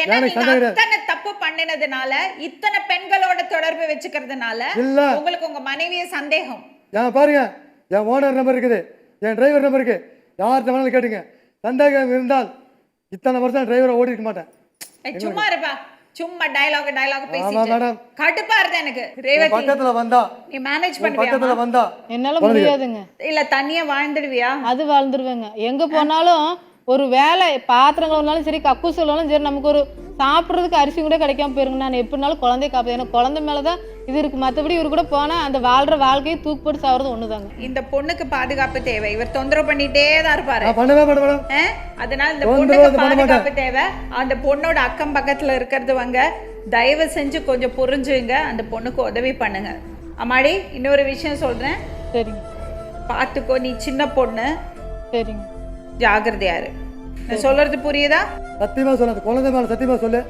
ஏன்னா நீங்க அத்தனை தப்பு பண்ணினதுனால இத்தனை பெண்களோட தொடர்பு வச்சுக்கிறதுனால உங்களுக்கு உங்க மனைவிய சந்தேகம். பாருங்க, என் ஓனர் நம்பர் இருக்குது, என் டிரைவர் நம்பர் இருக்கு, யார்கிட்ட வேணாலும் கேட்டுங்க. சந்தேகம் இருந்தால் இத்தனை வருஷம் டிரைவரை ஓடிக்க மாட்டேன். சும்மா இருப்பா, சும்மா டயலாக் பேசிட்டு கடுப்பா இருந்த எனக்கு. ரேவதி பக்கத்துல வந்தா நீ மேனேஜ் பண்ணுவியா? பக்கத்துல வந்தா என்னால முடியாதுங்க. இல்ல தனியா வாழ்ந்துடுவியா? அது வாழ்ந்துருவேங்க. எங்க போனாலும் ஒரு வேலை, பாத்திரங்கள் ஒன்னாலும் சரி, கக்கூஸ் சொல்லாலும் சரி, நமக்கு ஒரு சாப்பிட்றதுக்கு அரிசி கூட கிடைக்காம போயிருங்க. நான் எப்படினாலும் குழந்தைய காப்பேன். எனக்கு குழந்தை மேலதான் இது இருக்கு. மற்றபடி இவரு கூட போனா அந்த வாழ்ற வாழ்க்கையை தூக்கு போட்டு சாப்பிட்றது ஒண்ணுதாங்க. இந்த பொண்ணுக்கு பாதுகாப்பு தேவை. இவர் தொந்தரவு பண்ணிட்டே தான் இருப்பாரு. அதனால இந்த பொண்ணுக்கு பாதுகாப்பு தேவை. அந்த பொண்ணோட அக்கம் பக்கத்துல இருக்கிறதுவங்க தயவு செஞ்சு கொஞ்சம் புரிஞ்சுங்க, அந்த பொண்ணுக்கு உதவி பண்ணுங்க. அம்மாடி, இன்னொரு விஷயம் சொல்றேன். சரிங்க. பார்த்துக்கோ, நீ சின்ன பொண்ணு. சரிங்க. ஜாகிரதையாரு. நான் சொல்றது புரியுதா? சத்தியமா சொல்ல, குழந்தை மேல சத்தியமா சொல்லு.